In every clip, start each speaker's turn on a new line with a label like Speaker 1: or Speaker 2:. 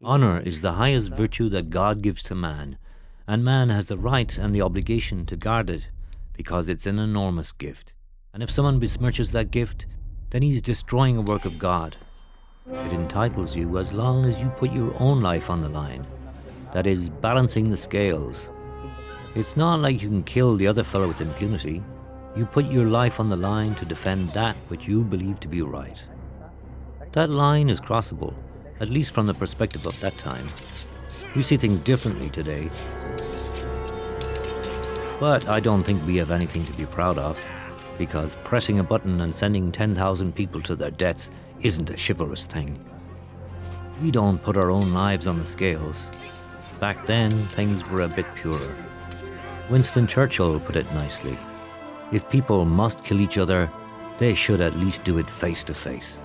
Speaker 1: Honor is the highest virtue that God gives to man, and man has the right and the obligation to guard it, because it's an enormous gift. And if someone besmirches that gift, then he's destroying a work of God. It entitles you as long as you put your own life on the line. That is, balancing the scales. It's not like you can kill the other fellow with impunity. You put your life on the line to defend that which you believe to be right. That line is crossable, at least from the perspective of that time. We see things differently today. But I don't think we have anything to be proud of, because pressing a button and sending 10,000 people to their deaths isn't a chivalrous thing. We don't put our own lives on the scales. Back then, things were a bit purer. Winston Churchill put it nicely. If people must kill each other, they should at least do it face to face.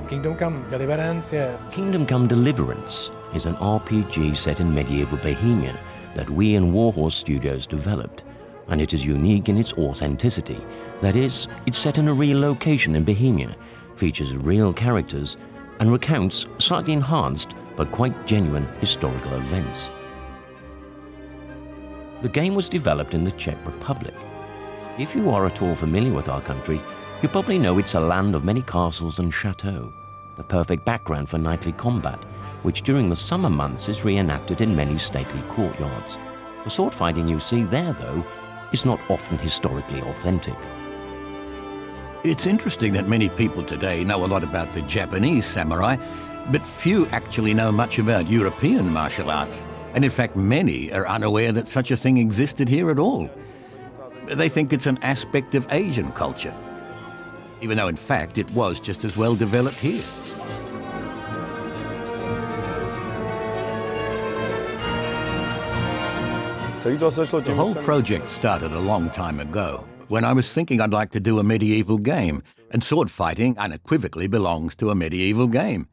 Speaker 2: Kingdom Come Deliverance, yes.
Speaker 3: Kingdom Come Deliverance is an RPG set in medieval Bohemia that we in Warhorse Studios developed, and it is unique in its authenticity. That is, it's set in a real location in Bohemia, features real characters, and recounts slightly enhanced but quite genuine historical events. The game was developed in the Czech Republic. If you are at all familiar with our country, you probably know it's a land of many castles and chateaux, the perfect background for knightly combat, which during the summer months is reenacted in many stately courtyards. The sword fighting you see there, though, is not often historically authentic.
Speaker 4: It's interesting that many people today know a lot about the Japanese samurai, but few actually know much about European martial arts. And in fact, many are unaware that such a thing existed here at all. They think it's an aspect of Asian culture, even though in fact it was just as well developed here. The whole project started a long time ago, when I was thinking I'd like to do a medieval game, and sword fighting unequivocally belongs to a medieval game.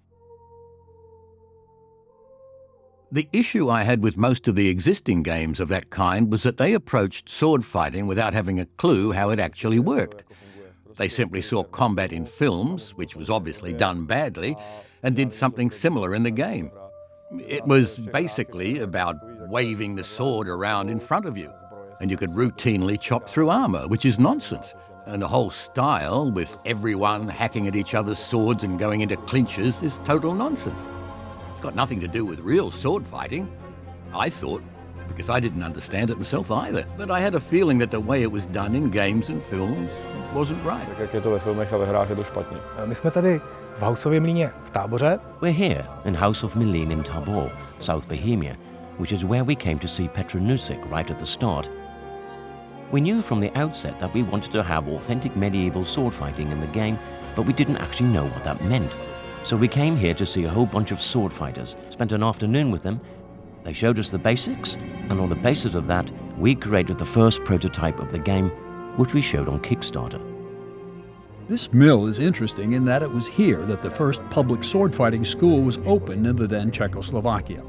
Speaker 4: The issue I had with most of the existing games of that kind was that they approached sword fighting without having a clue how it actually worked. They simply saw combat in films, which was obviously done badly, and did something similar in the game. It was basically about waving the sword around in front of you, and you could routinely chop through armor, which is nonsense. And the whole style, with everyone hacking at each other's swords and going into clinches, is total nonsense. It's got nothing to do with real sword fighting, I thought, because I didn't understand it myself either. But I had a feeling that the way it was done in games and films wasn't right.
Speaker 2: My jsme tady v Hausově mlýně v Táboře.
Speaker 3: We're here in House of Mlyn in Tabor, South Bohemia, which is where we came to see Petr Nusik right at the start. We knew from the outset that we wanted to have authentic medieval sword fighting in the game, but we didn't actually know what that meant. So we came here to see a whole bunch of sword fighters, spent an afternoon with them. They showed us the basics, and on the basis of that, we created the first prototype of the game, which we showed on Kickstarter.
Speaker 5: This mill is interesting in that it was here that the first public sword fighting school was opened in the then Czechoslovakia.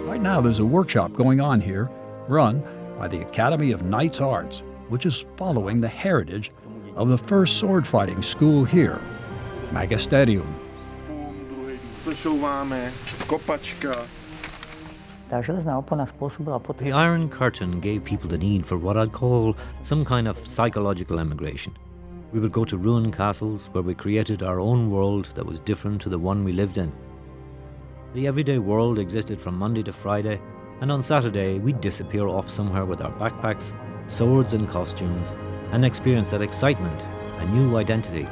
Speaker 5: Right now there's a workshop going on here, run by the Academy of Knights Arts, which is following the heritage of the first sword fighting school here, Magisterium.
Speaker 1: The Iron Curtain gave people the need for what I'd call some kind of psychological emigration. We would go to ruined castles where we created our own world that was different to the one we lived in. The everyday world existed from Monday to Friday, and on Saturday we'd disappear off somewhere with our backpacks, swords and costumes, and experience that excitement, a new identity.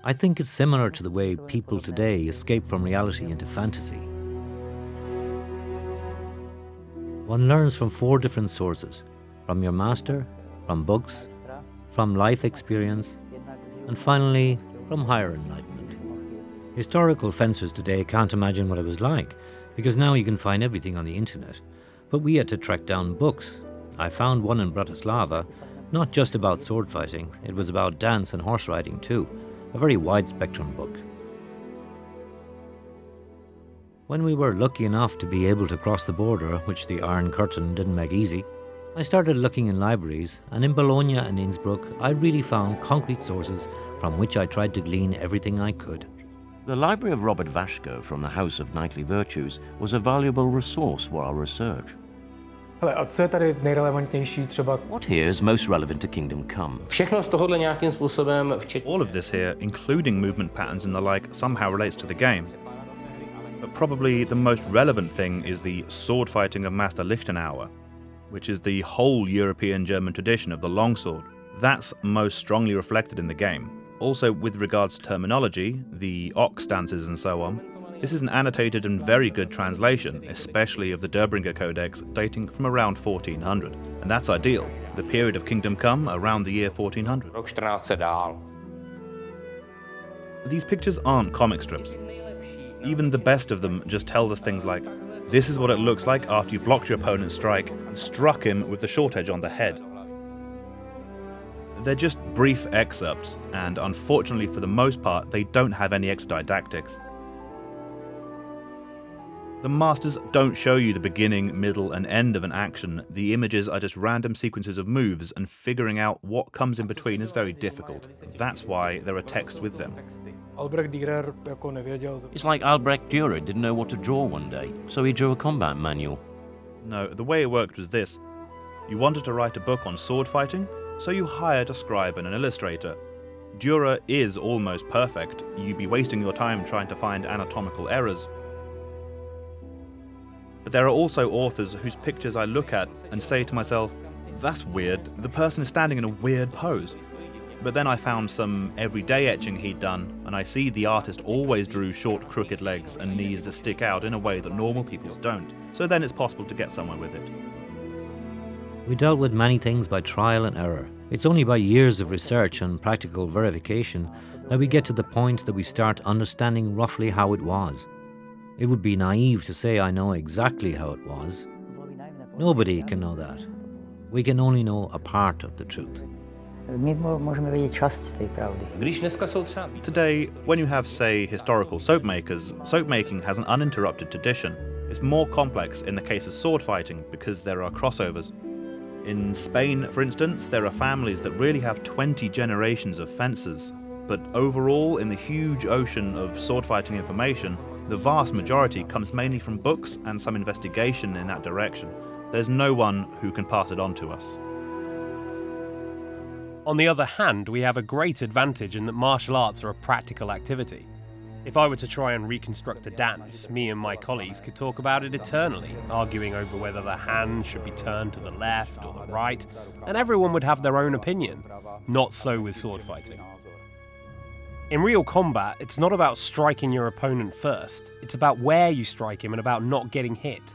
Speaker 1: I think it's similar to the way people today escape from reality into fantasy. One learns from 4 different sources: from your master, from books, from life experience, and finally, from higher enlightenment. Historical fencers today can't imagine what it was like, because now you can find everything on the internet. But we had to track down books, I found one in Bratislava, not just about sword fighting, it was about dance and horse riding too, a very wide spectrum book. When we were lucky enough to be able to cross the border, which the Iron Curtain didn't make easy, I started looking in libraries, and in Bologna and Innsbruck I really found concrete sources from which I tried to glean everything I could.
Speaker 3: The library of Robert Vaško from the House of Knightly Virtues was a valuable resource for our research.
Speaker 2: Hele, a co je tady nejrelevantnější třeba?
Speaker 3: What here is most relevant to Kingdom Come?
Speaker 6: Všechno z tohohle nějakým způsobem,
Speaker 7: All of this here, including movement patterns and the like, somehow relates to the game. But probably the most relevant thing is the sword fighting of Master Lichtenauer, which is the whole European German tradition of the longsword. That's most strongly reflected in the game. Also, with regards to terminology, the ox stances and so on, this is an annotated and very good translation, especially of the Derbringer Codex dating from around 1400. And that's ideal, the period of Kingdom Come around the year 1400.
Speaker 6: rok 1400 dál.
Speaker 7: These pictures aren't comic strips. Even the best of them just tells us things like, this is what it looks like after you blocked your opponent's strike and struck him with the short edge on the head. They're just brief excerpts, and unfortunately for the most part, they don't have any extra didactics. The masters don't show you the beginning, middle, and end of an action. The images are just random sequences of moves, and figuring out what comes in between is very difficult. That's why there are texts with them.
Speaker 3: It's like Albrecht Dürer didn't know what to draw one day, so he drew a combat manual.
Speaker 7: No, the way it worked was this. You wanted to write a book on sword fighting, so you hired a scribe and an illustrator. Dürer is almost perfect. You'd be wasting your time trying to find anatomical errors. But there are also authors whose pictures I look at and say to myself, that's weird, the person is standing in a weird pose. But then I found some everyday etching he'd done, and I see the artist always drew short, crooked legs and knees that stick out in a way that normal people's don't. So then it's possible to get somewhere with it.
Speaker 1: We dealt with many things by trial and error. It's only by years of research and practical verification that we get to the point that we start understanding roughly how it was. It would be naive to say I know exactly how it was. Nobody can know that. We can only know a part of the truth.
Speaker 6: Když dneska jsou třeba
Speaker 7: Today, when you have, say, historical soap makers, soap making has an uninterrupted tradition. It's more complex in the case of sword fighting because there are crossovers. In Spain, for instance, there are families that really have 20 generations of fencers. But overall, in the huge ocean of sword fighting information, the vast majority comes mainly from books and some investigation in that direction. There's no one who can pass it on to us.
Speaker 8: On the other hand, we have a great advantage in that martial arts are a practical activity. If I were to try and reconstruct a dance, me and my colleagues could talk about it eternally, arguing over whether the hand should be turned to the left or the right, and everyone would have their own opinion. Not so with sword fighting. In real combat, it's not about striking your opponent first, it's about where you strike him and about not getting hit.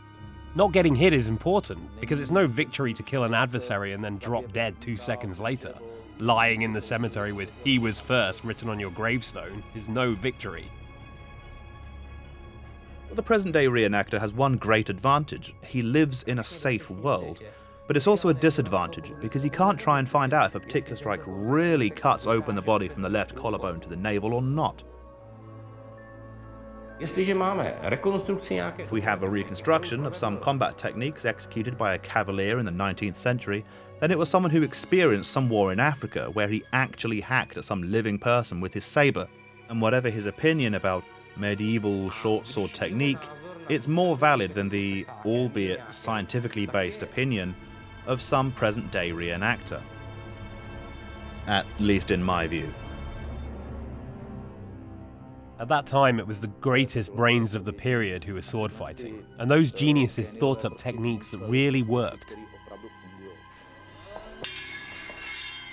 Speaker 8: Not getting hit is important, because it's no victory to kill an adversary and then drop dead 2 seconds later. Lying in the cemetery with "he was first" written on your gravestone is no victory.
Speaker 7: The present-day reenactor has one great advantage. He lives in a safe world. But it's also a disadvantage, because he can't try and find out if a particular strike really cuts open the body from the left collarbone to the navel or not.
Speaker 6: Jestliže máme rekonstrukci nějaké
Speaker 7: If we have a reconstruction of some combat techniques executed by a cavalier in the 19th century, then it was someone who experienced some war in Africa where he actually hacked at some living person with his saber. And whatever his opinion about medieval short sword technique, it's more valid than the, albeit scientifically based opinion of some present-day reenactor. At least in my view.
Speaker 8: At that time, it was the greatest brains of the period who were sword fighting, and those geniuses thought up techniques that really worked.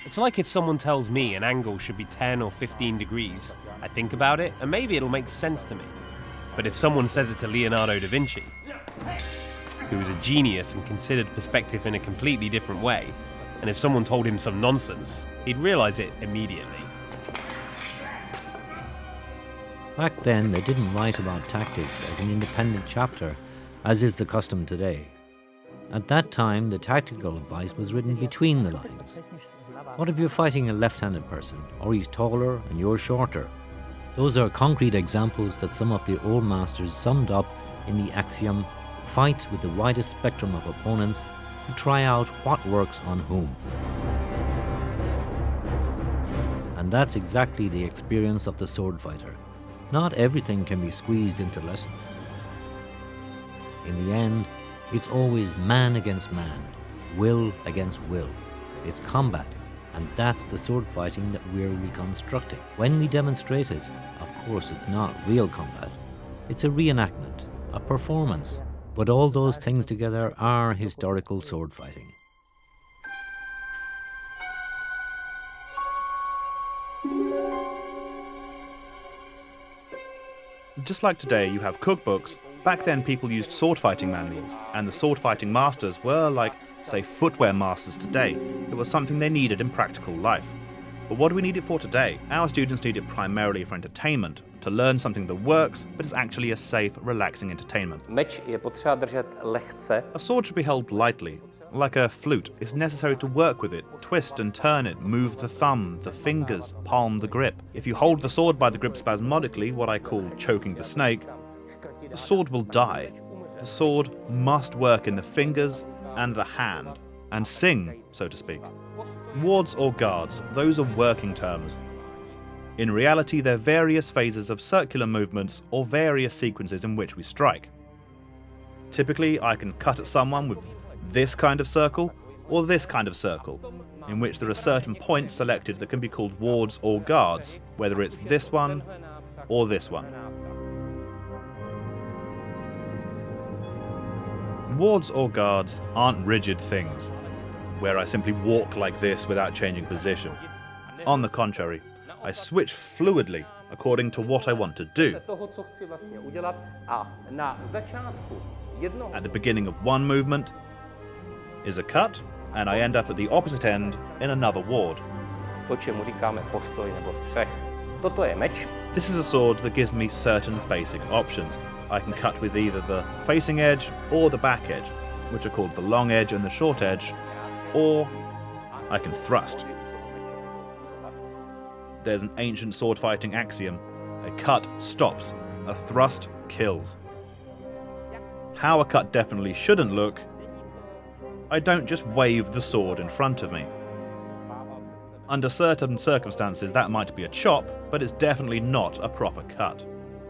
Speaker 8: It's like if someone tells me an angle should be 10 or 15 degrees, I think about it, and maybe it'll make sense to me. But if someone says it to Leonardo da Vinci, who was a genius and considered perspective in a completely different way, and if someone told him some nonsense, he'd realize it immediately.
Speaker 1: Back then, they didn't write about tactics as an independent chapter, as is the custom today. At that time, the tactical advice was written between the lines. What if you're fighting a left-handed person, or he's taller and you're shorter? Those are concrete examples that some of the old masters summed up in the axiom, fight with the widest spectrum of opponents to try out what works on whom. And that's exactly the experience of the sword fighter. Not everything can be squeezed into lesson. In the end, it's always man against man, will against will. It's combat, and that's the sword fighting that we're reconstructing. When we demonstrate it, of course it's not real combat. It's a reenactment, a performance. But all those things together are historical sword fighting.
Speaker 7: Just like today you have cookbooks, back then people used sword fighting manuals, and the sword fighting masters were like, say, footwear masters today. It was something they needed in practical life. But what do we need it for today? Our students need it primarily for entertainment, to learn something that works, but is actually a safe, relaxing entertainment.
Speaker 6: Meč je potřeba držet lehce.
Speaker 7: A sword should be held lightly, like a flute. It's necessary to work with it, twist and turn it, move the thumb, the fingers, palm the grip. If you hold the sword by the grip spasmodically, what I call choking the snake, the sword will die. The sword must work in the fingers and the hand, and sing, so to speak. Wards or guards, those are working terms. In reality, they're various phases of circular movements or various sequences in which we strike. Typically, I can cut at someone with this kind of circle or this kind of circle, in which there are certain points selected that can be called wards or guards, whether it's this one or this one. Wards or guards aren't rigid things, where I simply walk like this without changing position. On the contrary, I switch fluidly according to what I want to do. At the beginning of one movement is a cut, and I end up at the opposite end in another ward. This is a sword that gives me certain basic options. I can cut with either the facing edge or the back edge, which are called the long edge and the short edge, or I can thrust. There's an ancient sword fighting axiom: a cut stops, a thrust kills. How a cut definitely shouldn't look: I don't just wave the sword in front of me. Under certain circumstances that might be a chop, but it's definitely not a proper cut.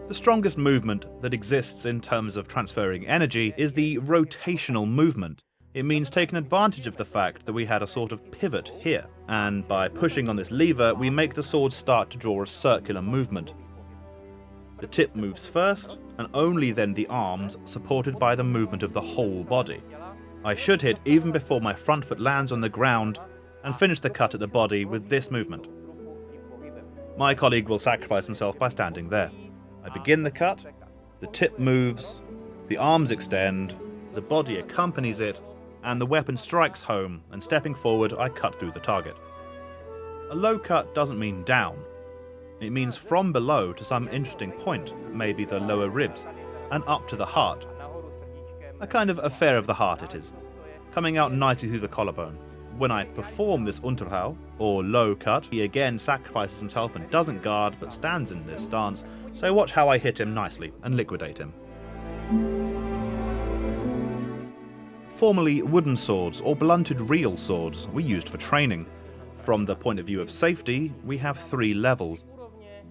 Speaker 7: The strongest movement that exists in terms of transferring energy is the rotational movement. It means taking advantage of the fact that we had a sort of pivot here, and by pushing on this lever we make the sword start to draw a circular movement. The tip moves first, and only then the arms, supported by the movement of the whole body. I should hit even before my front foot lands on the ground, and finish the cut at the body with this movement. My colleague will sacrifice himself by standing there. I begin the cut, the tip moves, the arms extend, the body accompanies it, and the weapon strikes home, and stepping forward I cut through the target. A low cut doesn't mean down. It means from below to some interesting point, maybe the lower ribs, and up to the heart. A kind of affair of the heart it is, coming out nicely through the collarbone. When I perform this Unterhau, or low cut, he again sacrifices himself and doesn't guard but stands in this stance, so watch how I hit him nicely and liquidate him. Formerly, wooden swords or blunted real swords were used for training. From the point of view of safety, we have 3 levels.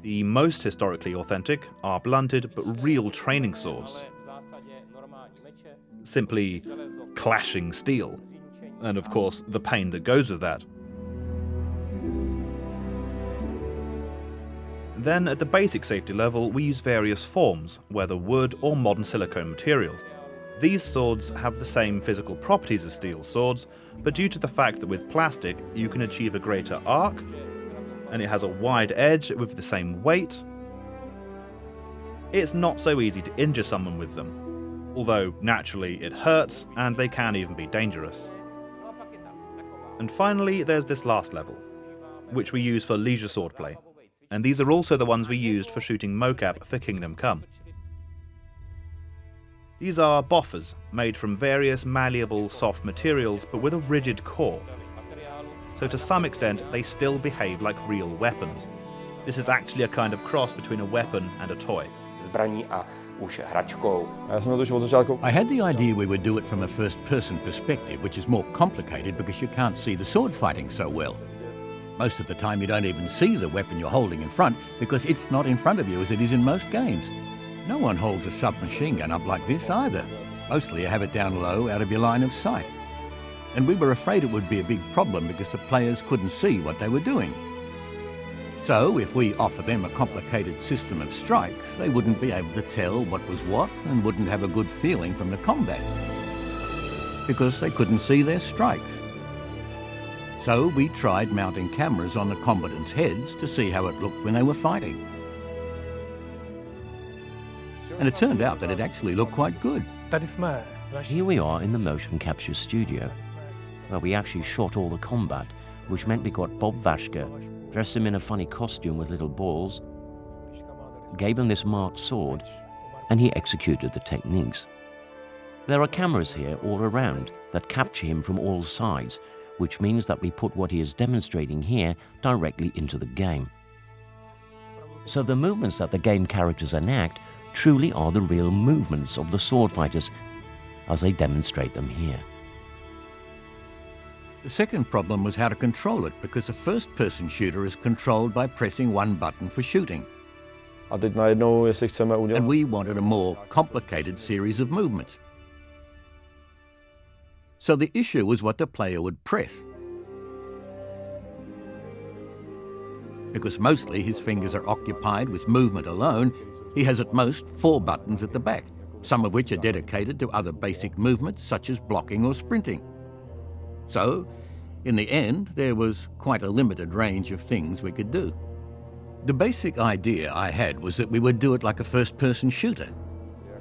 Speaker 7: The most historically authentic are blunted but real training swords. Simply clashing steel. And of course, the pain that goes with that. Then, at the basic safety level, we use various forms, whether wood or modern silicone materials. These swords have the same physical properties as steel swords, but due to the fact that with plastic you can achieve a greater arc, and it has a wide edge with the same weight, it's not so easy to injure someone with them, although naturally it hurts and they can even be dangerous. And finally, there's this last level, which we use for leisure swordplay, and these are also the ones we used for shooting mocap for Kingdom Come. These are boffers, made from various malleable, soft materials, but with a rigid core. So to some extent, they still behave like real weapons. This is actually a kind of cross between a weapon and a toy.
Speaker 6: zbraní a už hračkou.
Speaker 4: I had the idea we would do it from a first-person perspective, which is more complicated because you can't see the sword fighting so well. Most of the time you don't even see the weapon you're holding in front because it's not in front of you as it is in most games. No one holds a submachine gun up like this either. Mostly you have it down low out of your line of sight. And we were afraid it would be a big problem because the players couldn't see what they were doing. So if we offer them a complicated system of strikes, they wouldn't be able to tell what was what and wouldn't have a good feeling from the combat because they couldn't see their strikes. So we tried mounting cameras on the combatants' heads to see how it looked when they were fighting. And it turned out that it actually looked quite good.
Speaker 3: Here we are in the motion capture studio, where we actually shot all the combat, which meant we got Bob Vashka, dressed him in a funny costume with little balls, gave him this marked sword, and he executed the techniques. There are cameras here all around that capture him from all sides, which means that we put what he is demonstrating here directly into the game. So the movements that the game characters enact truly are the real movements of the sword fighters as they demonstrate them here.
Speaker 4: The second problem was how to control it because a first-person shooter is controlled by pressing one button for shooting. And we wanted a more complicated series of movements. So the issue was what the player would press. Because mostly his fingers are occupied with movement alone, he has at most 4 buttons at the back, some of which are dedicated to other basic movements such as blocking or sprinting. So, in the end, there was quite a limited range of things we could do. The basic idea I had was that we would do it like a first-person shooter,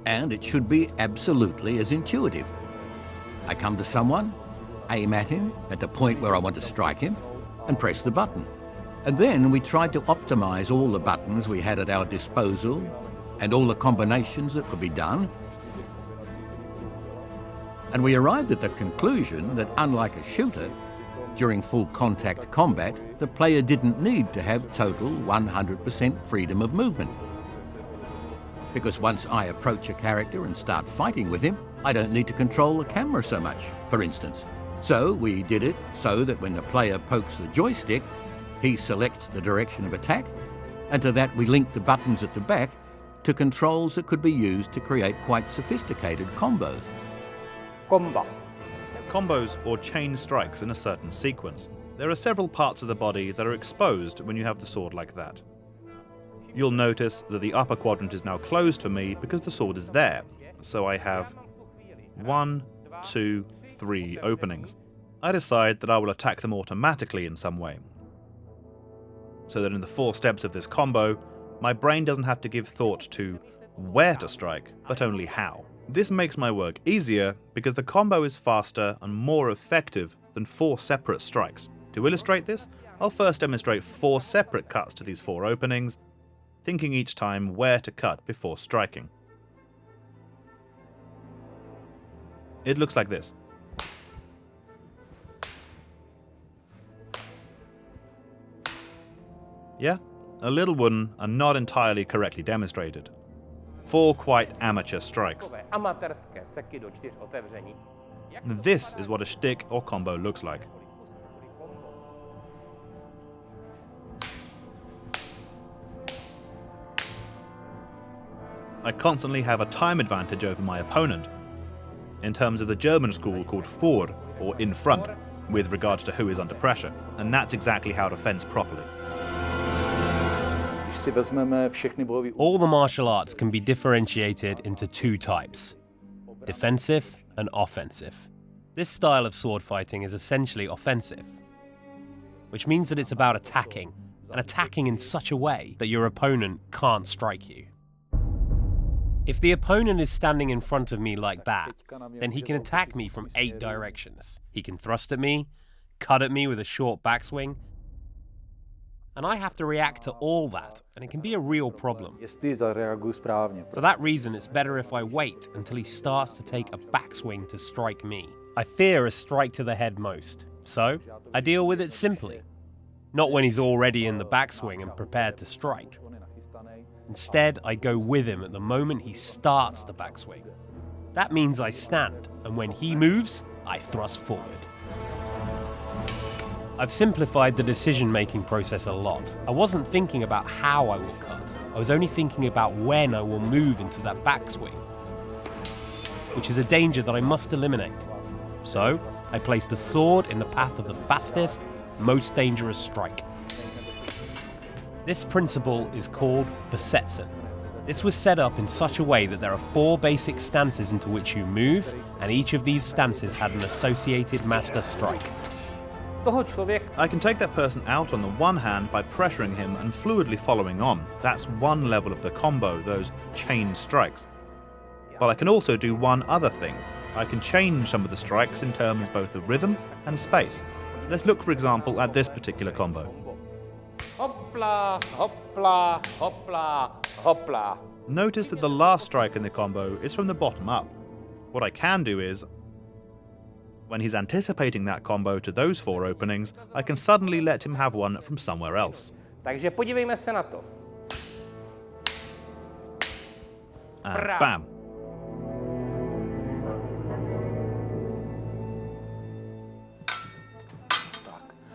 Speaker 4: and it should be absolutely as intuitive. I come to someone, aim at him at the point where I want to strike him, and press the button. And then we tried to optimize all the buttons we had at our disposal and all the combinations that could be done. And we arrived at the conclusion that unlike a shooter, during full contact combat, the player didn't need to have total 100% freedom of movement. Because once I approach a character and start fighting with him, I don't need to control the camera so much, for instance. So we did it so that when the player pokes the joystick, he selects the direction of attack, and to that we linked the buttons at the back to controls that could be used to create quite sophisticated combos.
Speaker 6: Combo.
Speaker 7: Combos or chain strikes in a certain sequence. There are several parts of the body that are exposed when you have the sword like that. You'll notice that the upper quadrant is now closed for me because the sword is there, so I have 1, 2, 3 openings. I decide that I will attack them automatically in some way, so that in the 4 steps of this combo, my brain doesn't have to give thought to where to strike, but only how. This makes my work easier because the combo is faster and more effective than 4 separate strikes. To illustrate this, I'll first demonstrate 4 separate cuts to these 4 openings, thinking each time where to cut before striking. It looks like this. Yeah, a little wooden and not entirely correctly demonstrated. 4 quite amateur strikes. This is what a shtick or combo looks like. I constantly have a time advantage over my opponent, in terms of the German school called vor, or in front, with regards to who is under pressure, and that's exactly how to fence properly.
Speaker 8: All the martial arts can be differentiated into 2 types, defensive and offensive. This style of sword fighting is essentially offensive, which means that it's about attacking, and attacking in such a way that your opponent can't strike you. If the opponent is standing in front of me like that, then he can attack me from 8 directions. He can thrust at me, cut at me with a short backswing, and I have to react to all that, and it can be a real problem.
Speaker 9: Jestli zareaguju správně.
Speaker 8: For that reason, it's better if I wait until he starts to take a backswing to strike me. I fear a strike to the head most, so I deal with it simply. Not when he's already in the backswing and prepared to strike. Instead, I go with him at the moment he starts the backswing. That means I stand, and when he moves, I thrust forward. I've simplified the decision-making process a lot. I wasn't thinking about how I will cut. I was only thinking about when I will move into that backswing, which is a danger that I must eliminate. So, I placed the sword in the path of the fastest, most dangerous strike. This principle is called the setsen. This was set up in such a way that there are 4 basic stances into which you move, and each of these stances had an associated master strike.
Speaker 7: I can take that person out on the one hand by pressuring him and fluidly following on. That's one level of the combo, those chain strikes. But I can also do one other thing. I can change some of the strikes in terms both of rhythm and space. Let's look, for example, at this particular combo.
Speaker 6: Hopla, hopla, hopla, hopla.
Speaker 7: Notice that the last strike in the combo is from the bottom up. What I can do is, when he's anticipating that combo to those 4 openings, I can suddenly let him have one from somewhere else.
Speaker 6: Takže podívejme se na to.
Speaker 7: And bam.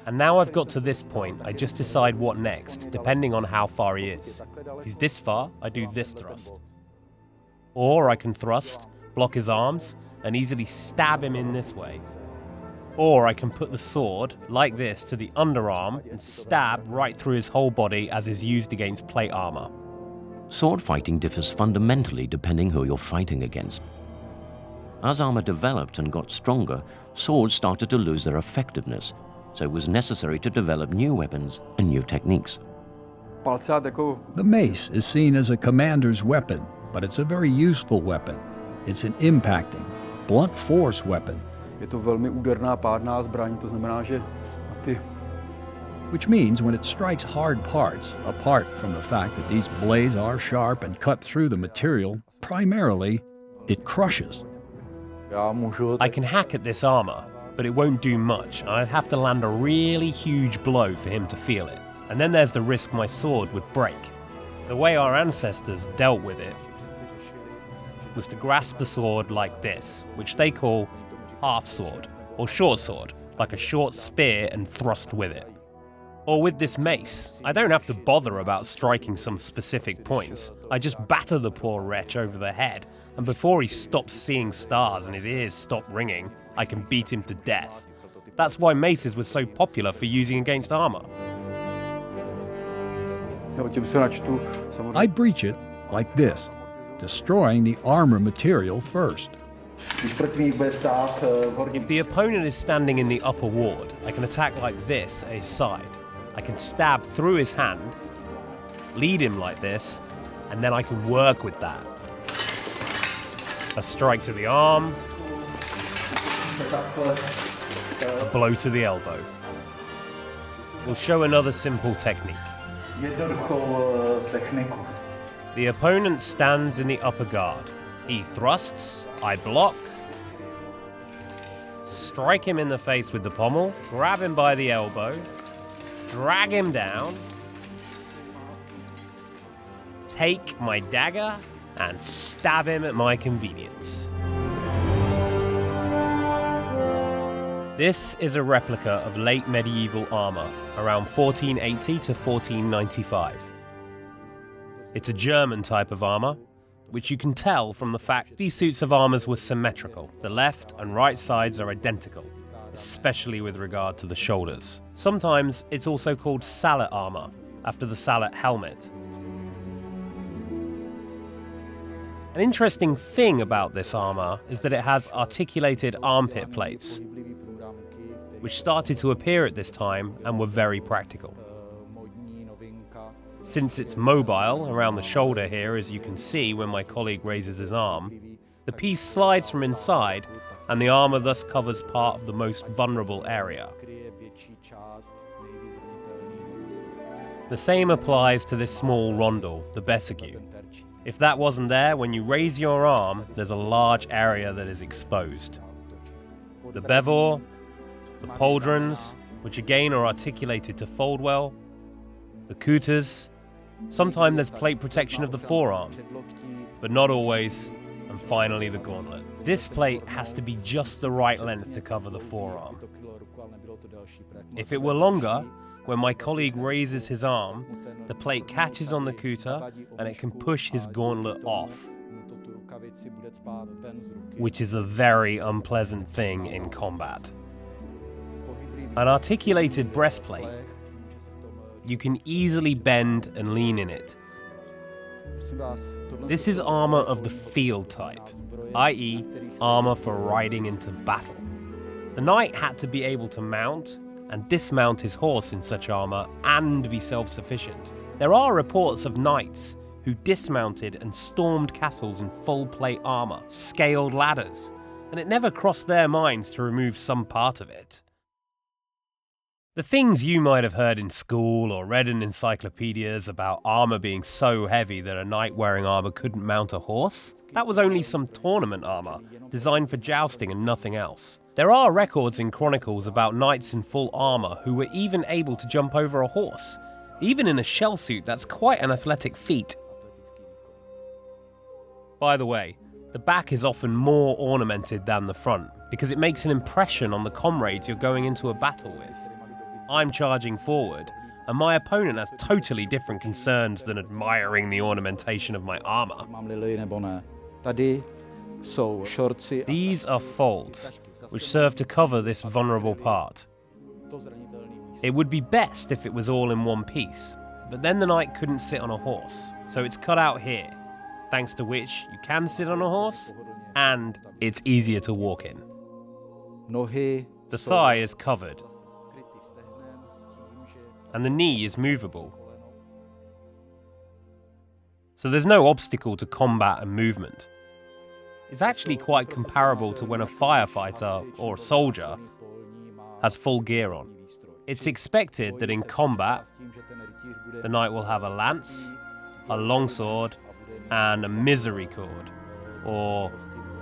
Speaker 8: And now I've got to this point, I just decide what next, depending on how far he is. If he's this far, I do this thrust. Or I can thrust, block his arms, and easily stab him in this way. Or I can put the sword, like this, to the underarm and stab right through his whole body as is used against plate armor.
Speaker 3: Sword fighting differs fundamentally depending who you're fighting against. As armor developed and got stronger, swords started to lose their effectiveness, so it was necessary to develop new weapons and new techniques.
Speaker 5: The mace is seen as a commander's weapon, but it's a very useful weapon. It's an impacting, blunt force weapon.
Speaker 9: Je to velmi úderná pádná zbraň, to znamená, že
Speaker 5: Which means when it strikes hard parts, apart from the fact that these blades are sharp and cut through the material, primarily, it crushes.
Speaker 8: I can hack at this armor, but it won't do much. I'd have to land a really huge blow for him to feel it. And then there's the risk my sword would break. The way our ancestors dealt with it was to grasp the sword like this, which they call half sword, or short sword, like a short spear, and thrust with it. Or with this mace, I don't have to bother about striking some specific points. I just batter the poor wretch over the head, and before he stops seeing stars and his ears stop ringing, I can beat him to death. That's why maces were so popular for using against armor.
Speaker 5: I breach it like this, destroying the armor material first.
Speaker 8: If the opponent is standing in the upper ward, I can attack like this at his side. I can stab through his hand, lead him like this, and then I can work with that. A strike to the arm, a blow to the elbow. We'll show another simple technique. The opponent stands in the upper guard. He thrusts, I block, strike him in the face with the pommel, grab him by the elbow, drag him down, take my dagger, and stab him at my convenience. This is a replica of late medieval armor, around 1480 to 1495. It's a German type of armor, which you can tell from the fact these suits of armors were symmetrical. The left and right sides are identical, especially with regard to the shoulders. Sometimes it's also called sallet armor, after the sallet helmet. An interesting thing about this armor is that it has articulated armpit plates, which started to appear at this time and were very practical. Since it's mobile around the shoulder here, as you can see when my colleague raises his arm, the piece slides from inside and the armor thus covers part of the most vulnerable area. The same applies to this small rondel, the Bessigue. If that wasn't there, when you raise your arm, there's a large area that is exposed. The bevor, the pauldrons, which again are articulated to fold well, the couters, sometimes there's plate protection of the forearm, but not always, and finally the gauntlet. This plate has to be just the right length to cover the forearm. If it were longer, when my colleague raises his arm, the plate catches on the couter and it can push his gauntlet off, which is a very unpleasant thing in combat. An articulated breastplate, you can easily bend and lean in it. This is armor of the field type, i.e. armor for riding into battle. The knight had to be able to mount and dismount his horse in such armor and be self-sufficient. There are reports of knights who dismounted and stormed castles in full plate armor, scaled ladders, and it never crossed their minds to remove some part of it. The things you might have heard in school or read in encyclopedias about armor being so heavy that a knight wearing armor couldn't mount a horse, that was only some tournament armor, designed for jousting and nothing else. There are records in chronicles about knights in full armor who were even able to jump over a horse. Even in a shell suit, that's quite an athletic feat. By the way, the back is often more ornamented than the front, because it makes an impression on the comrades you're going into a battle with. I'm charging forward, and my opponent has totally different concerns than admiring the ornamentation of my armor. These are folds, which serve to cover this vulnerable part. It would be best if it was all in one piece, but then the knight couldn't sit on a horse, so it's cut out here, thanks to which you can sit on a horse, and it's easier to walk in. The thigh is covered, and the knee is movable. So there's no obstacle to combat and movement. It's actually quite comparable to when a firefighter or a soldier has full gear on. It's expected that in combat, the knight will have a lance, a longsword, and a misericord, or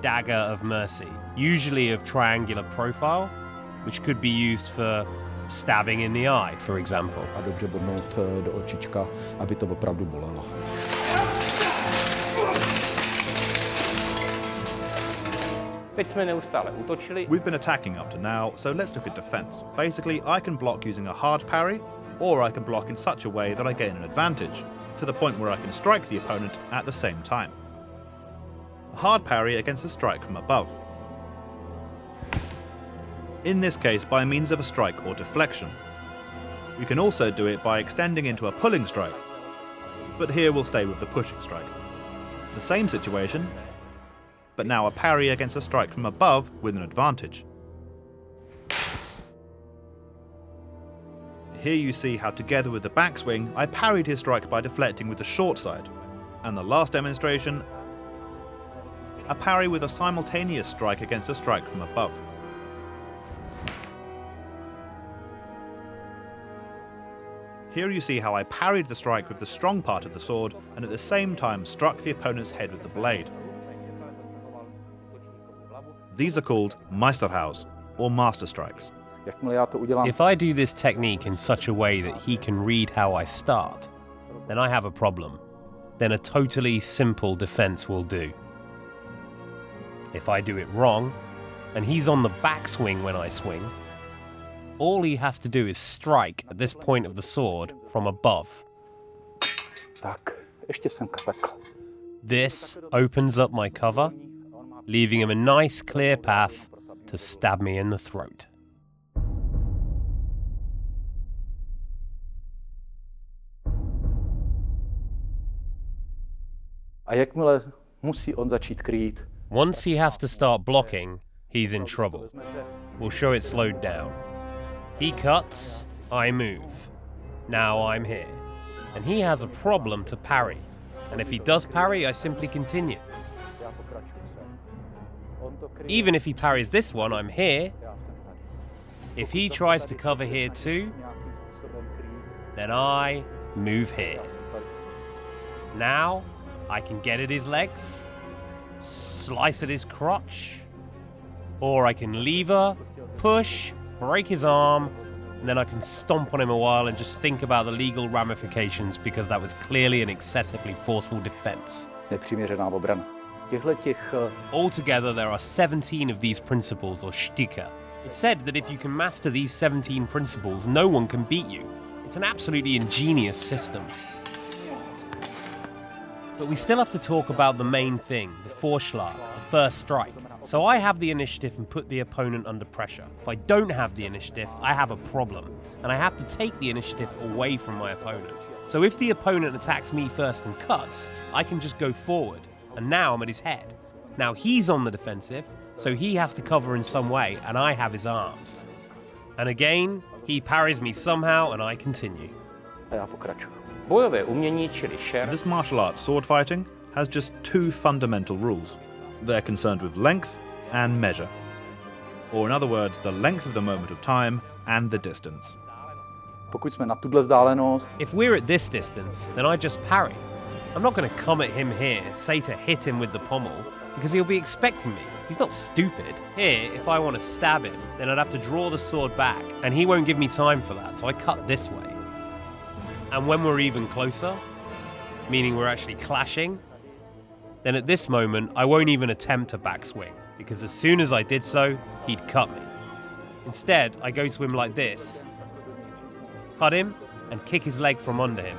Speaker 8: dagger of mercy, usually of triangular profile, which could be used for stabbing in the eye, for example.
Speaker 7: We've been attacking up to now, so let's look at defense. Basically, I can block using a hard parry, or I can block in such a way that I gain an advantage, to the point where I can strike the opponent at the same time. A hard parry against a strike from above. In this case, by means of a strike or deflection. We can also do it by extending into a pulling strike, but here we'll stay with the pushing strike. The same situation, but now a parry against a strike from above with an advantage. Here you see how, together with the backswing, I parried his strike by deflecting with the short side. And the last demonstration, a parry with a simultaneous strike against a strike from above. Here you see how I parried the strike with the strong part of the sword and at the same time struck the opponent's head with the blade. These are called Meisterhaus, or master strikes.
Speaker 8: If I do this technique in such a way that he can read how I start, then I have a problem. Then a totally simple defense will do. If I do it wrong, and he's on the backswing when I swing, all he has to do is strike at this point of the sword from above. This opens up my cover, leaving him a nice clear path to stab me in the throat. Once he has to start blocking, he's in trouble. We'll show it slowed down. He cuts, I move. Now I'm here. And he has a problem to parry. And if he does parry, I simply continue. Even if he parries this one, I'm here. If he tries to cover here too, then I move here. Now, I can get at his legs, slice at his crotch, or I can lever, push, break his arm, and then I can stomp on him a while and just think about the legal ramifications because that was clearly an excessively forceful defense.
Speaker 9: Nepřiměřená obrana.
Speaker 8: Altogether, there are 17 of these principles, or shtika. It's said that if you can master these 17 principles, no one can beat you. It's an absolutely ingenious system. But we still have to talk about the main thing, the Vorschlag, the first strike. So I have the initiative and put the opponent under pressure. If I don't have the initiative, I have a problem, and I have to take the initiative away from my opponent. So if the opponent attacks me first and cuts, I can just go forward, and now I'm at his head. Now he's on the defensive, so he has to cover in some way, and I have his arms. And again, he parries me somehow, and I continue.
Speaker 6: Bojové umění, čili šer.
Speaker 7: This martial art, sword fighting, has just two fundamental rules. They're concerned with length and measure. Or in other words, the length of the moment of time and the distance.
Speaker 9: Pokud jsme na tuhle vzdálenost,
Speaker 8: If we're at this distance, then I just parry. I'm not going to come at him here, say to hit him with the pommel, because he'll be expecting me. He's not stupid. Here, if I want to stab him, then I'd have to draw the sword back, and he won't give me time for that, so I cut this way. And when we're even closer, meaning we're actually clashing, then at this moment, I won't even attempt a backswing, because as soon as I did so, he'd cut me. Instead, I go to him like this, cut him, and kick his leg from under him.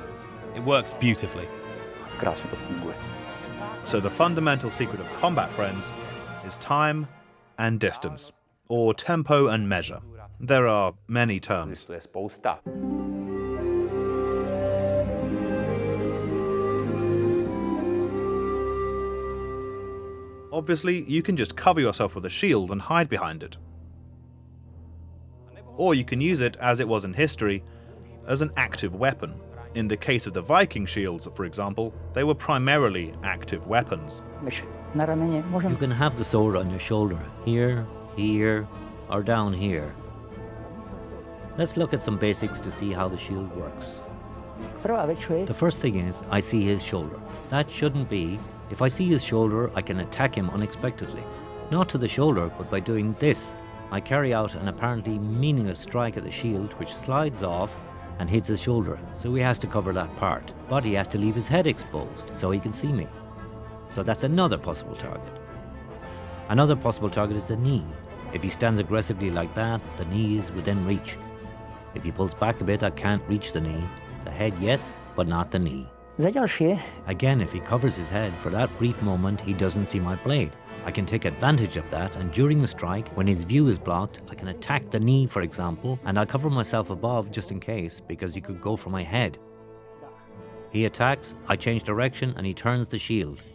Speaker 8: It works beautifully.
Speaker 9: krásně to funguje.
Speaker 7: So the fundamental secret of combat, friends, is time and distance, or tempo and measure. There are many terms.
Speaker 6: To je spousta.
Speaker 7: Obviously, you can just cover yourself with a shield and hide behind it. Or you can use it, as it was in history, as an active weapon. In the case of the Viking shields, for example, they were primarily active weapons.
Speaker 1: You can have the sword on your shoulder, here, here, or down here. Let's look at some basics to see how the shield works. The first thing is, I see his shoulder. That shouldn't be. If I see his shoulder, I can attack him unexpectedly. Not to the shoulder, but by doing this. I carry out an apparently meaningless strike at the shield, which slides off and hits his shoulder, so he has to cover that part. But he has to leave his head exposed, so he can see me. So that's another possible target. Another possible target is the knee. If he stands aggressively like that, the knee is within reach. If he pulls back a bit, I can't reach the knee. The head, yes, but not the knee. Again, if he covers his head, for that brief moment, he doesn't see my blade. I can take advantage of that, and during the strike, when his view is blocked, I can attack the knee, for example, and I'll cover myself above just in case, because he could go for my head. He attacks, I change direction, and he turns the shield,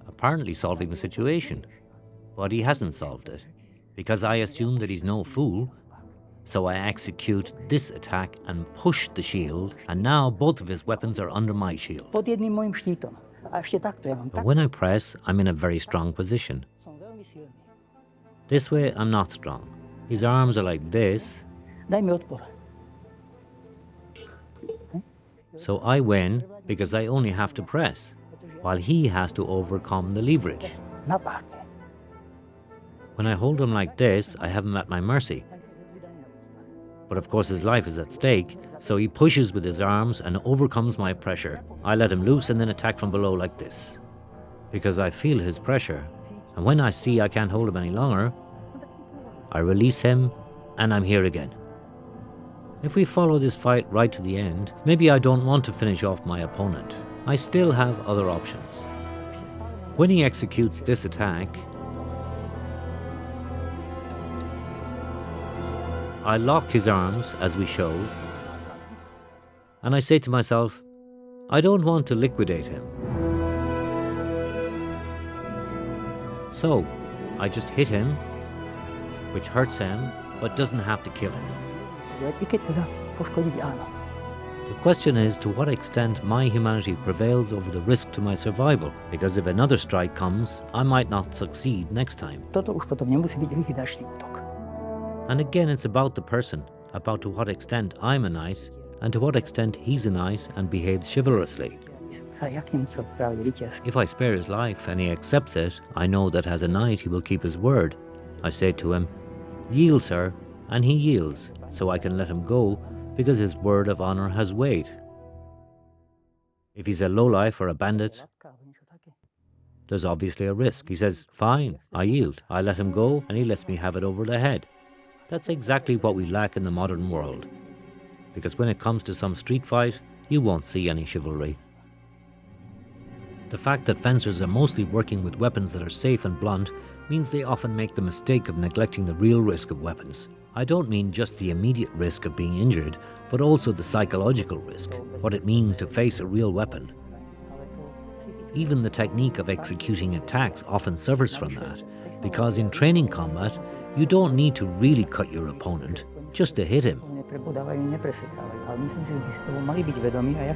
Speaker 1: apparently solving the situation. But he hasn't solved it, because I assume that he's no fool. So I execute this attack and push the shield, and now both of his weapons are under my shield. But when I press, I'm in a very strong position. This way, I'm not strong. His arms are like this. So I win because I only have to press, while he has to overcome the leverage. When I hold him like this, I have him at my mercy. But of course his life is at stake, so he pushes with his arms and overcomes my pressure. I let him loose and then attack from below like this, because I feel his pressure, and when I see I can't hold him any longer, I release him and I'm here again. If we follow this fight right to the end, maybe I don't want to finish off my opponent. I still have other options. When he executes this attack, I lock his arms, as we showed, and I say to myself, I don't want to liquidate him. So, I just hit him, which hurts him, but doesn't have to kill him. The question is to what extent my humanity prevails over the risk to my survival, because if another strike comes, I might not succeed next time. And again, it's about the person, about to what extent I'm a knight, and to what extent he's a knight and behaves chivalrously. If I spare his life and he accepts it, I know that as a knight he will keep his word. I say to him, "Yield, sir," and he yields, so I can let him go because his word of honour has weight. If he's a lowlife or a bandit, there's obviously a risk. He says, "Fine, I yield." I let him go and he lets me have it over the head. That's exactly what we lack in the modern world. Because when it comes to some street fight, you won't see any chivalry. The fact that fencers are mostly working with weapons that are safe and blunt means they often make the mistake of neglecting the real risk of weapons. I don't mean just the immediate risk of being injured, but also the psychological risk, what it means to face a real weapon. Even the technique of executing attacks often suffers from that, because in training combat, you don't need to really cut your opponent, just to hit him.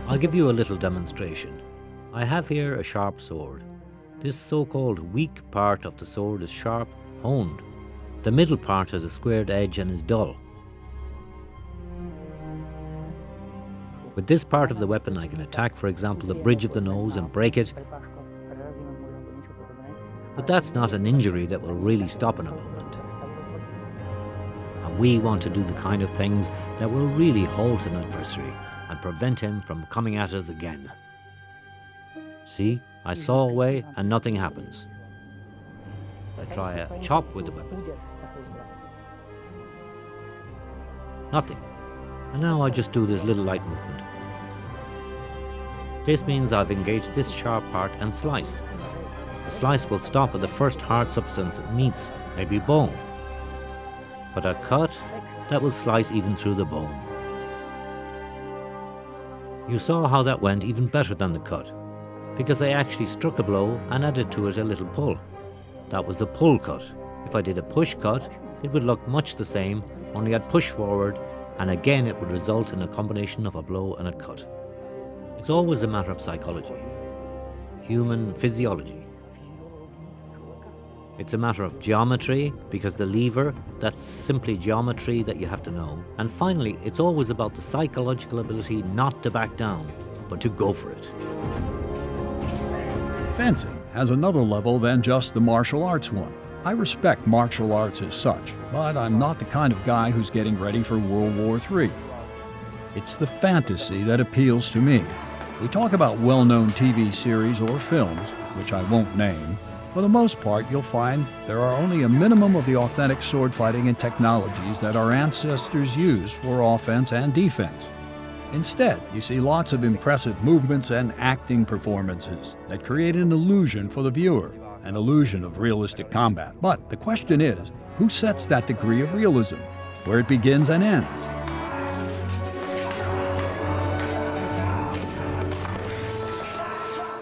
Speaker 1: I'll give you a little demonstration. I have here a sharp sword. This so-called weak part of the sword is sharp, honed. The middle part has a squared edge and is dull. With this part of the weapon I can attack, for example, the bridge of the nose and break it. But that's not an injury that will really stop an opponent. And we want to do the kind of things that will really halt an adversary and prevent him from coming at us again. See, I saw away and nothing happens. I try a chop with the weapon. Nothing. And now I just do this little light movement. This means I've engaged this sharp part and sliced. The slice will stop at the first hard substance it meets, maybe bone. But a cut, that will slice even through the bone. You saw how that went even better than the cut, because I actually struck a blow and added to it a little pull. That was the pull cut. If I did a push cut, it would look much the same, only I'd push forward, and again it would result in a combination of a blow and a cut. It's always a matter of psychology, human physiology. It's a matter of geometry, because the lever, that's simply geometry that you have to know. And finally, it's always about the psychological ability not to back down, but to go for it.
Speaker 5: Fencing has another level than just the martial arts one. I respect martial arts as such, but I'm not the kind of guy who's getting ready for World War III. It's the fantasy that appeals to me. We talk about well-known TV series or films, which I won't name. For the most part, you'll find there are only a minimum of the authentic sword fighting and technologies that our ancestors used for offense and defense. Instead, you see lots of impressive movements and acting performances that create an illusion for the viewer, an illusion of realistic combat. But the question is, who sets that degree of realism, where it begins and ends?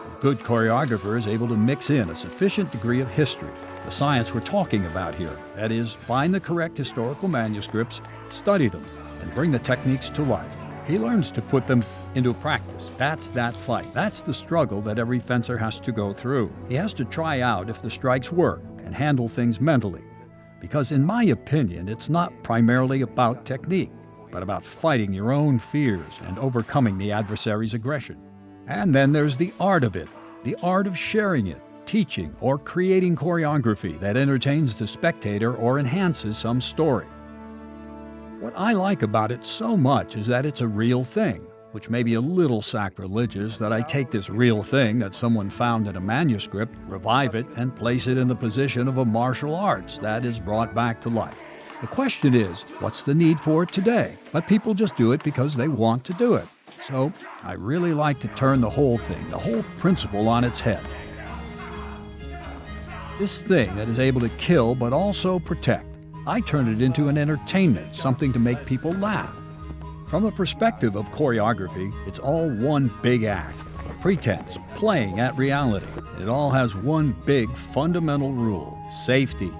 Speaker 5: A good choreographer is able to mix in a sufficient degree of history, the science we're talking about here. That is, find the correct historical manuscripts, study them, and bring the techniques to life. He learns to put them into practice. That's that fight. That's the struggle that every fencer has to go through. He has to try out if the strikes work and handle things mentally. Because in my opinion, it's not primarily about technique, but about fighting your own fears and overcoming the adversary's aggression. And then there's the art of it, the art of sharing it, teaching or creating choreography that entertains the spectator or enhances some story. What I like about it so much is that it's a real thing, which may be a little sacrilegious that I take this real thing that someone found in a manuscript, revive it, and place it in the position of a martial arts that is brought back to life. The question is, what's the need for it today? But people just do it because they want to do it. So I really like to turn the whole thing, the whole principle on its head. This thing that is able to kill but also protect, I turn it into an entertainment, something to make people laugh. From the perspective of choreography, it's all one big act, a pretense, playing at reality. It all has one big fundamental rule, safety.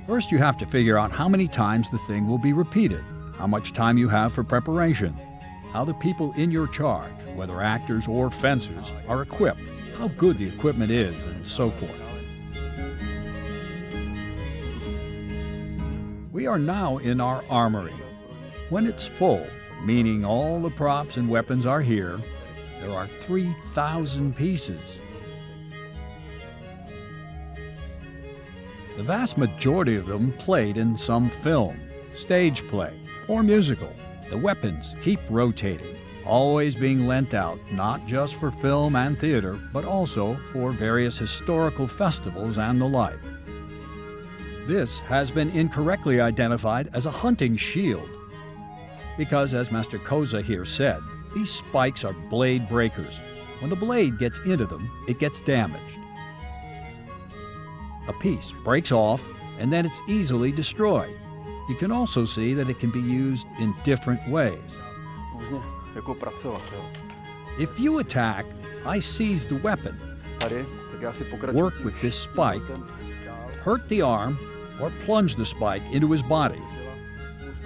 Speaker 5: First, you have to figure out how many times the thing will be repeated, how much time you have for preparation, how the people in your charge, whether actors or fencers, are equipped, how good the equipment is, and so forth. We are now in our armory. When it's full, meaning all the props and weapons are here, there are 3,000 pieces. The vast majority of them played in some film, stage play, or musical. The weapons keep rotating, always being lent out not just for film and theater, but also for various historical festivals and the like. This has been incorrectly identified as a hunting shield, because as Master Cosa here said, these spikes are blade breakers. When the blade gets into them, it gets damaged. A piece breaks off, and then it's easily destroyed. You can also see that it can be used in different ways. If you attack, I seize the weapon, work with this spike, hurt the arm, or plunge the spike into his body.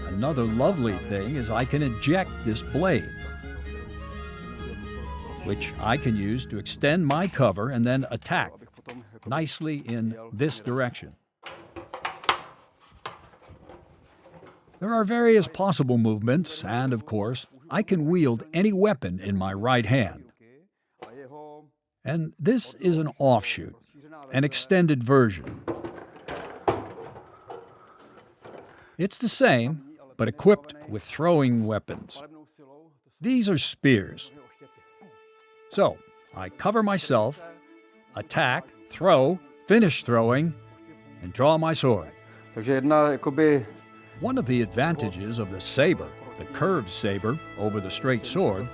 Speaker 5: Another lovely thing is I can eject this blade, which I can use to extend my cover and then attack nicely in this direction. There are various possible movements, and of course, I can wield any weapon in my right hand. And this is an offshoot, an extended version. It's the same, but equipped with throwing weapons. These are spears. So, I cover myself, attack, throw, finish throwing, and draw my sword. One of the advantages of the saber, the curved saber over the straight sword,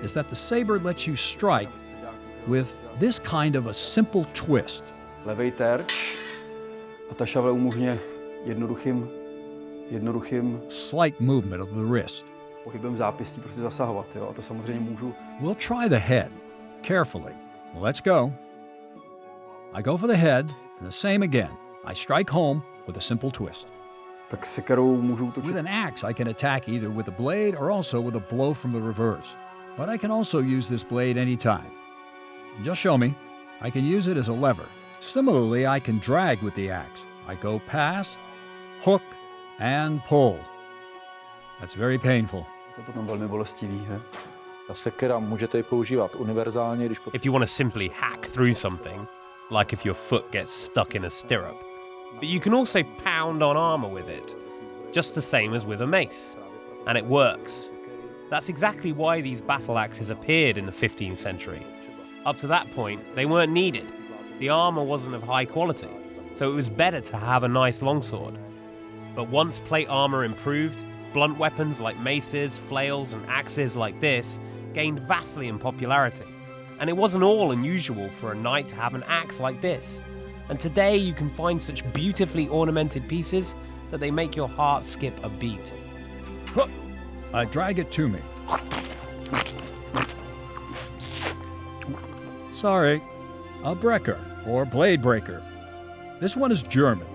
Speaker 5: is that the saber lets you strike with this kind of a simple twist. Slight movement of the wrist. We'll try the head, carefully. Let's go. I go for the head, and the same again. I strike home with a simple twist. With an axe, I can attack either with a blade or also with a blow from the reverse. But I can also use this blade anytime. Just show me. I can use it as a lever. Similarly, I can drag with the axe. I go past, hook, and pull. That's very painful.
Speaker 8: If you want to simply hack through something, like if your foot gets stuck in a stirrup. But you can also pound on armor with it, just the same as with a mace. And it works. That's exactly why these battle axes appeared in the 15th century. Up to that point, they weren't needed. The armor wasn't of high quality, so it was better to have a nice longsword. But once plate armor improved, blunt weapons like maces, flails, and axes like this gained vastly in popularity. And it wasn't all unusual for a knight to have an axe like this. And today you can find such beautifully ornamented pieces that they make your heart skip a beat.
Speaker 5: I drag it to me. Sorry, a breaker, or blade breaker. This one is German.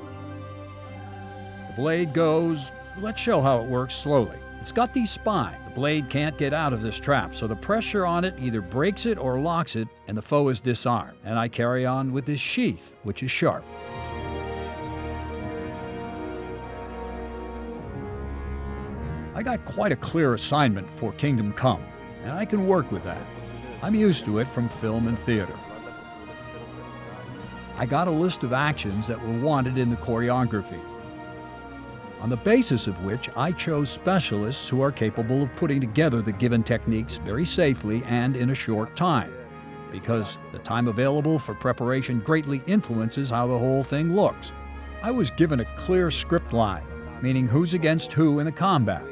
Speaker 5: The blade goes, let's show how it works slowly. It's got these spines. The blade can't get out of this trap, so the pressure on it either breaks it or locks it, and the foe is disarmed. And I carry on with this sheath, which is sharp. I got quite a clear assignment for Kingdom Come, and I can work with that. I'm used to it from film and theater. I got a list of actions that were wanted in the choreography, on the basis of which I chose specialists who are capable of putting together the given techniques very safely and in a short time, because the time available for preparation greatly influences how the whole thing looks. I was given a clear script line, meaning who's against who in the combat.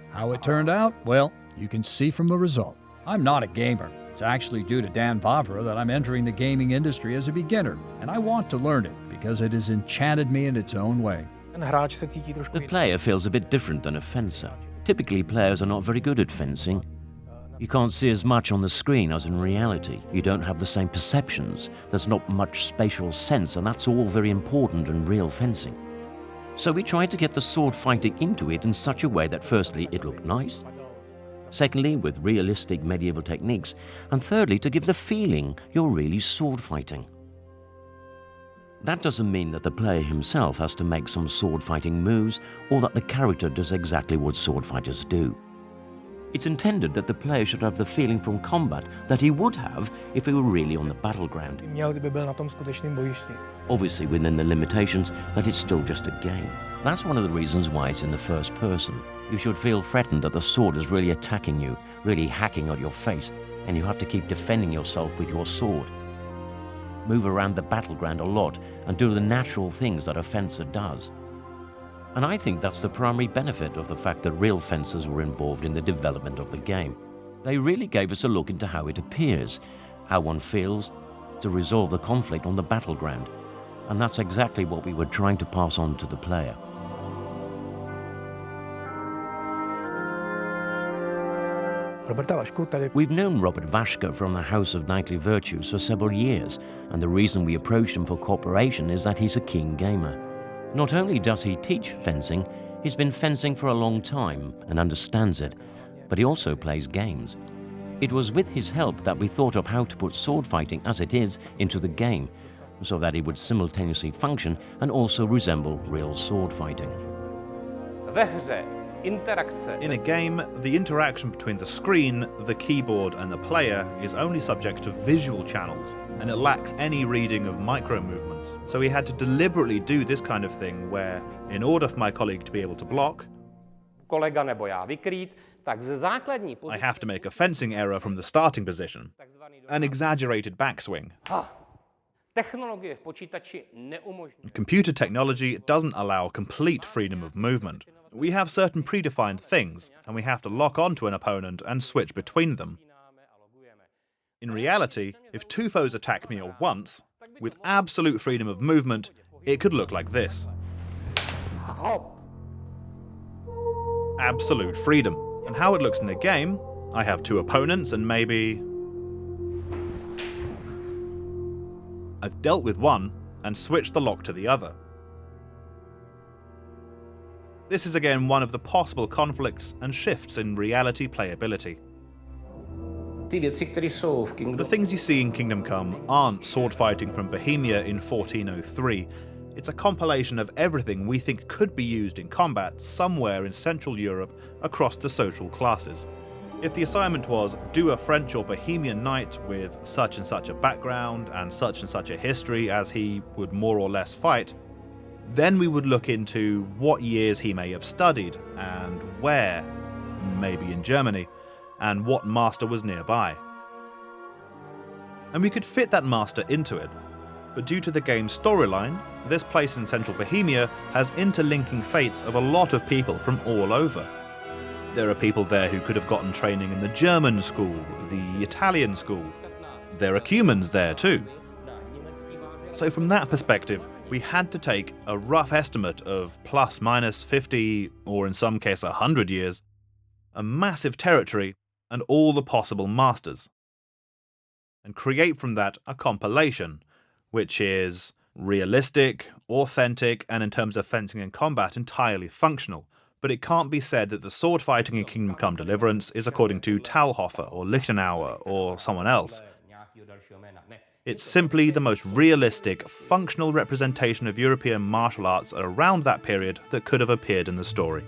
Speaker 5: How it turned out? Well, you can see from the result. I'm not a gamer. It's actually due to Dan Vavra that I'm entering the gaming industry as a beginner, and I want to learn it because it has enchanted me in its own way.
Speaker 3: The player feels a bit different than a fencer. Typically, players are not very good at fencing. You can't see as much on the screen as in reality. You don't have the same perceptions. There's not much spatial sense, and that's all very important in real fencing. So we tried to get the sword fighting into it in such a way that firstly, it looked nice. Secondly, with realistic medieval techniques. And thirdly, to give the feeling you're really sword fighting. That doesn't mean that the player himself has to make some sword fighting moves or that the character does exactly what sword fighters do. It's intended that the player should have the feeling from combat that he would have if he were really on the battleground.
Speaker 2: Měl, kdyby byl na tom skutečném bojišti.
Speaker 3: Obviously within the limitations that it's still just a game. That's one of the reasons why it's in the first person. You should feel threatened that the sword is really attacking you, really hacking at your face, and you have to keep defending yourself with your sword. Move around the battleground a lot and do the natural things that a fencer does. And I think that's the primary benefit of the fact that real fencers were involved in the development of the game. They really gave us a look into how it appears, how one feels, to resolve the conflict on the battleground. And that's exactly what we were trying to pass on to the player. We've known Robert Vaška from the House of Knightly Virtues for several years, and the reason we approached him for cooperation is that he's a keen gamer. Not only does he teach fencing, he's been fencing for a long time and understands it, but he also plays games. It was with his help that we thought of how to put sword fighting as it is into the game, so that it would simultaneously function and also resemble real sword fighting.
Speaker 7: In a game, the interaction between the screen, the keyboard, and the player is only subject to visual channels, and it lacks any reading of micro movements. So we had to deliberately do this kind of thing where, in order for my colleague to be able to block, I have to make a fencing error from the starting position, an exaggerated backswing. Computer technology doesn't allow complete freedom of movement. We have certain predefined things, and we have to lock onto an opponent and switch between them. In reality, if two foes attack me at once, with absolute freedom of movement, it could look like this. Absolute freedom. And how it looks in the game, I have two opponents and maybe I've dealt with one and switched the lock to the other. This is again one of the possible conflicts and shifts in reality playability. The things you see in Kingdom Come aren't sword fighting from Bohemia in 1403. It's a compilation of everything we think could be used in combat somewhere in Central Europe across the social classes. If the assignment was, do a French or Bohemian knight with such and such a background and such a history as he would more or less fight, then we would look into what years he may have studied and where, maybe in Germany, and what master was nearby. And we could fit that master into it, but due to the game's storyline, this place in central Bohemia has interlinking fates of a lot of people from all over. There are people there who could have gotten training in the German school, the Italian school. There are Cumans there too. So from that perspective, we had to take a rough estimate of plus minus 50, or in some case 100 years, a massive territory, and all the possible masters, and create from that a compilation, which is realistic, authentic, and in terms of fencing and combat entirely functional. But it can't be said that the sword fighting in Kingdom Come Deliverance is according to Talhofer or Lichtenauer or someone else. It's simply the most realistic, functional representation of European martial arts around that period that could have appeared in the story.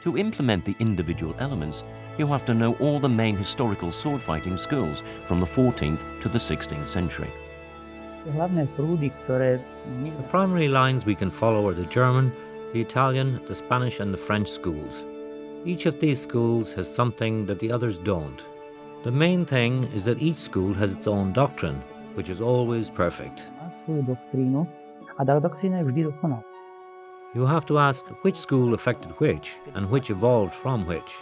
Speaker 3: To implement the individual elements, you have to know all the main historical sword fighting schools from the 14th to the 16th century.
Speaker 1: The primary lines we can follow are the German, the Italian, the Spanish and the French schools. Each of these schools has something that the others don't. The main thing is that each school has its own doctrine, which is always perfect. You have to ask which school affected which, and which evolved from which.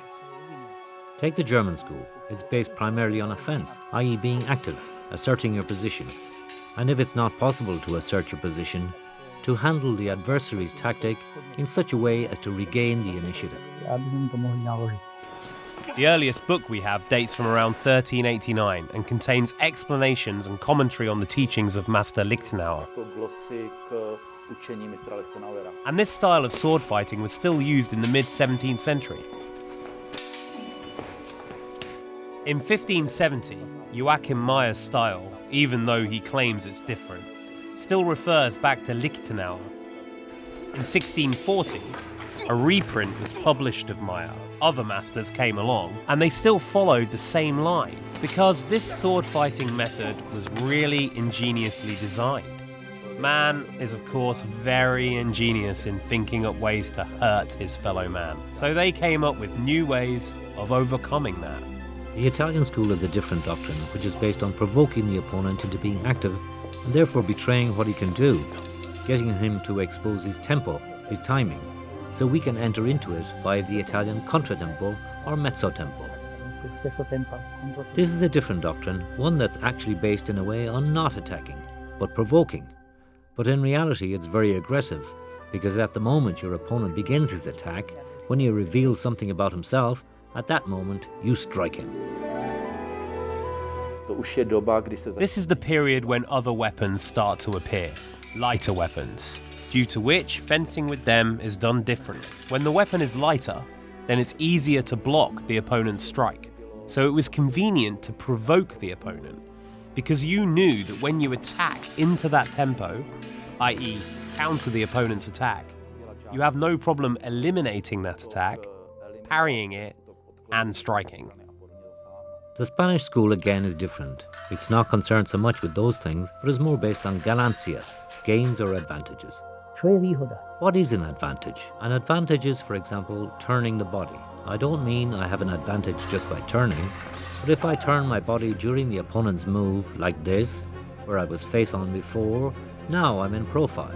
Speaker 1: Take the German school. It's based primarily on offense, i.e. being active, asserting your position. And if it's not possible to assert your position, to handle the adversary's tactic in such a way as to regain the initiative.
Speaker 8: The earliest book we have dates from around 1389 and contains explanations and commentary on the teachings of Master Lichtenauer. And this style of sword fighting was still used in the mid-17th century. In 1570, Joachim Meyer's style, even though he claims it's different, still refers back to Lichtenauer. In 1640, A reprint was published of my art. Other masters came along, and they still followed the same line, because this sword fighting method was really ingeniously designed. Man is, of course, very ingenious in thinking up ways to hurt his fellow man, so they came up with new ways of overcoming that.
Speaker 1: The Italian school has a different doctrine, which is based on provoking the opponent into being active and therefore betraying what he can do, getting him to expose his tempo, his timing, so we can enter into it via the Italian contratempo or mezzo tempo. This is a different doctrine, one that's actually based in a way on not attacking, but provoking. But in reality it's very aggressive, because at the moment your opponent begins his attack, when he reveals something about himself, at that moment you strike him.
Speaker 8: This is the period when other weapons start to appear, lighter weapons, due to which fencing with them is done differently. When the weapon is lighter, then it's easier to block the opponent's strike. So it was convenient to provoke the opponent, because you knew that when you attack into that tempo, i.e. counter the opponent's attack, you have no problem eliminating that attack, parrying it, and striking.
Speaker 1: The Spanish school again is different. It's not concerned so much with those things, but is more based on ganancias, gains or advantages. What is an advantage? An advantage is, for example, turning the body. I don't mean I have an advantage just by turning, but if I turn my body during the opponent's move, like this, where I was face on before, now I'm in profile.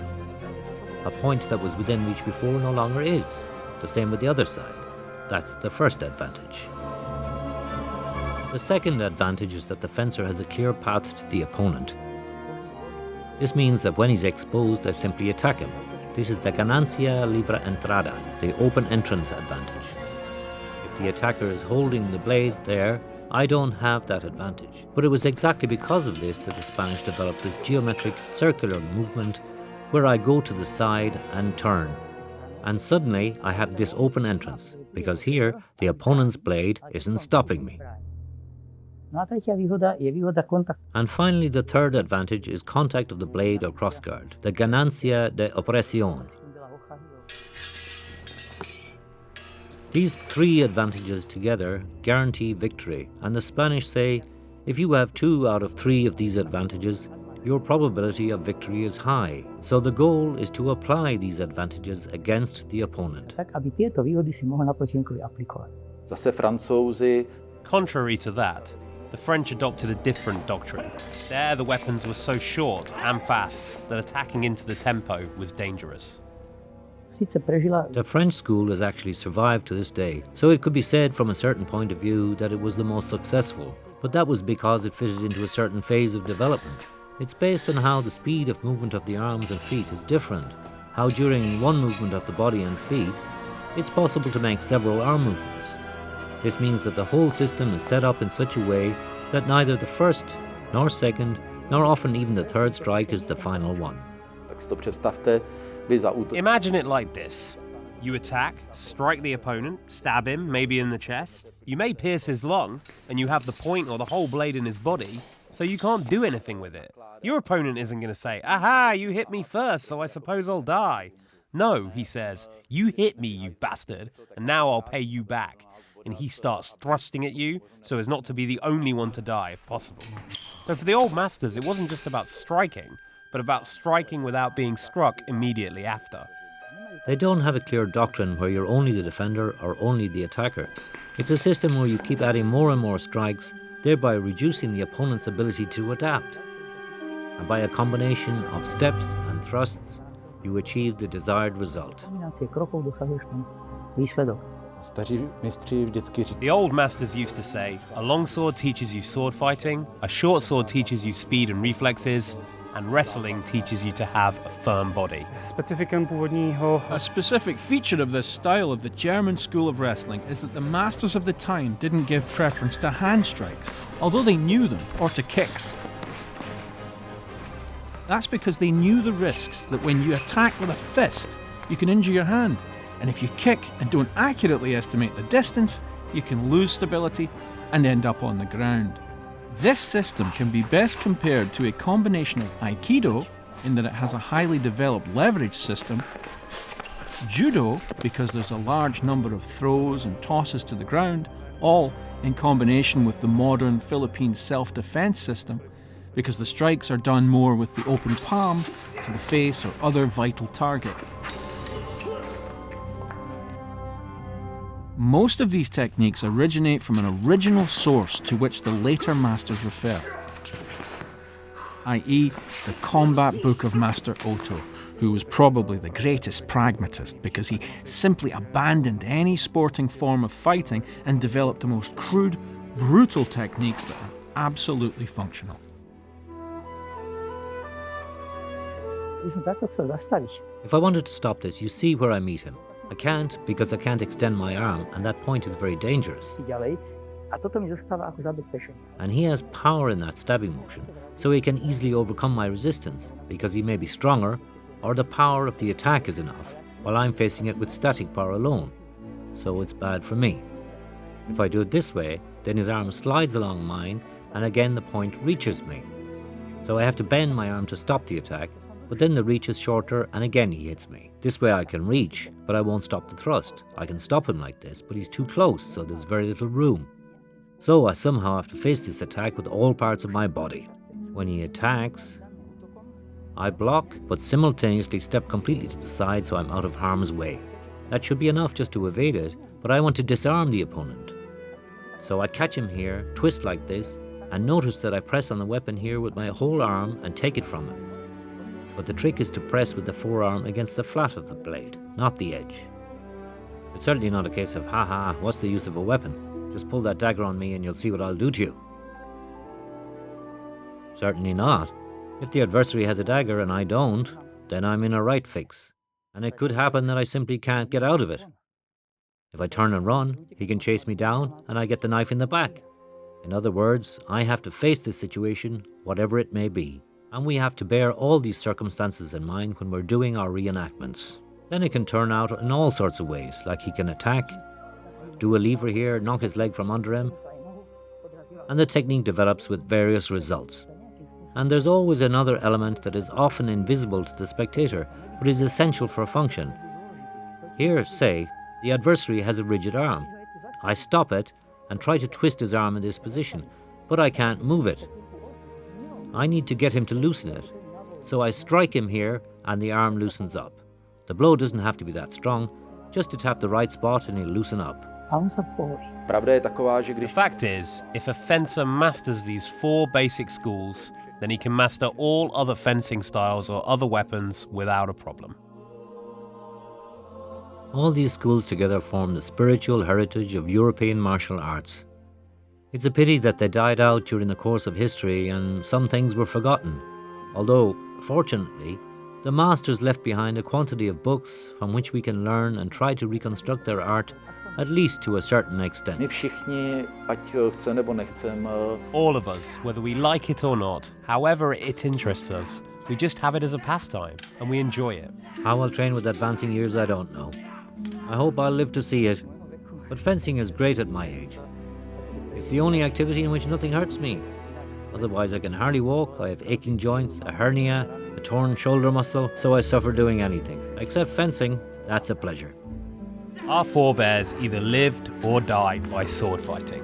Speaker 1: A point that was within reach before no longer is. The same with the other side. That's the first advantage. The second advantage is that the fencer has a clear path to the opponent. This means that when he's exposed, I simply attack him. This is the ganancia libre entrada, the open entrance advantage. If the attacker is holding the blade there, I don't have that advantage. But it was exactly because of this that the Spanish developed this geometric circular movement where I go to the side and turn. And suddenly I have this open entrance, because here the opponent's blade isn't stopping me. And finally, the third advantage is contact of the blade or crossguard, the ganancia de opresión. These three advantages together guarantee victory, and the Spanish say, if you have 2 out of 3 of these advantages, your probability of victory is high. So the goal is to apply these advantages against the opponent.
Speaker 8: Contrary to that, the French adopted a different doctrine. There the weapons were so short and fast that attacking into the tempo was dangerous.
Speaker 1: The French school has actually survived to this day, so it could be said from a certain point of view that it was the most successful, but that was because it fitted into a certain phase of development. It's based on how the speed of movement of the arms and feet is different, how during one movement of the body and feet, it's possible to make several arm movements. This means that the whole system is set up in such a way that neither the first, nor second, nor often even the third strike is the final one.
Speaker 8: Imagine it like this. You attack, strike the opponent, stab him, maybe in the chest. You may pierce his lung, and you have the point or the whole blade in his body, so you can't do anything with it. Your opponent isn't going to say, "Aha, you hit me first, so I suppose I'll die." No, he says, "You hit me, you bastard, and now I'll pay you back." And he starts thrusting at you so as not to be the only one to die if possible. So for the old masters, it wasn't just about striking, but about striking without being struck immediately after.
Speaker 1: They don't have a clear doctrine where you're only the defender or only the attacker. It's a system where you keep adding more and more strikes, thereby reducing the opponent's ability to adapt. And by a combination of steps and thrusts, you achieve the desired result.
Speaker 8: The old masters used to say, a long sword teaches you sword fighting, a short sword teaches you speed and reflexes, and wrestling teaches you to have a firm body.
Speaker 10: A specific feature of this style of the German school of wrestling is that the masters of the time didn't give preference to hand strikes, although they knew them, or to kicks. That's because they knew the risks that when you attack with a fist, you can injure your hand. And if you kick and don't accurately estimate the distance, you can lose stability and end up on the ground. This system can be best compared to a combination of Aikido, in that it has a highly developed leverage system, Judo, because there's a large number of throws and tosses to the ground, all in combination with the modern Philippine self-defense system, because the strikes are done more with the open palm to the face or other vital target. Most of these techniques originate from an original source to which the later masters refer, i.e. the Combat Book of Master Oto, who was probably the greatest pragmatist because he simply abandoned any sporting form of fighting and developed the most crude, brutal techniques that are absolutely functional.
Speaker 1: If I wanted to stop this, you see where I meet him. I can't because I can't extend my arm, and that point is very dangerous. And he has power in that stabbing motion, so he can easily overcome my resistance because he may be stronger, or the power of the attack is enough, while I'm facing it with static power alone. So it's bad for me. If I do it this way, then his arm slides along mine, and again the point reaches me. So I have to bend my arm to stop the attack, but then the reach is shorter and again he hits me. This way I can reach, but I won't stop the thrust. I can stop him like this, but he's too close, so there's very little room. So I somehow have to face this attack with all parts of my body. When he attacks, I block, but simultaneously step completely to the side so I'm out of harm's way. That should be enough just to evade it, but I want to disarm the opponent. So I catch him here, twist like this, and notice that I press on the weapon here with my whole arm and take it from him. But the trick is to press with the forearm against the flat of the blade, not the edge. It's certainly not a case of, haha, what's the use of a weapon? Just pull that dagger on me and you'll see what I'll do to you. Certainly not. If the adversary has a dagger and I don't, then I'm in a right fix. And it could happen that I simply can't get out of it. If I turn and run, he can chase me down and I get the knife in the back. In other words, I have to face this situation, whatever it may be. And we have to bear all these circumstances in mind when we're doing our reenactments. Then it can turn out in all sorts of ways, like he can attack, do a lever here, knock his leg from under him, and the technique develops with various results. And there's always another element that is often invisible to the spectator, but is essential for a function. Here, say, the adversary has a rigid arm. I stop it and try to twist his arm in this position, but I can't move it. I need to get him to loosen it. So I strike him here and the arm loosens up. The blow doesn't have to be that strong, just to tap the right spot and he'll loosen up.
Speaker 8: The fact is, if a fencer masters these 4 basic schools, then he can master all other fencing styles or other weapons without a problem.
Speaker 1: All these schools together form the spiritual heritage of European martial arts. It's a pity that they died out during the course of history and some things were forgotten, although, fortunately, the masters left behind a quantity of books from which we can learn and try to reconstruct their art, at least to a certain extent.
Speaker 8: All of us, whether we like it or not, however it interests us, we just have it as a pastime and we enjoy it.
Speaker 1: How I'll train with advancing years, I don't know. I hope I'll live to see it, but fencing is great at my age. It's the only activity in which nothing hurts me. Otherwise I can hardly walk, I have aching joints, a hernia, a torn shoulder muscle, so I suffer doing anything. Except fencing, that's a pleasure.
Speaker 8: Our forebears either lived or died by sword fighting.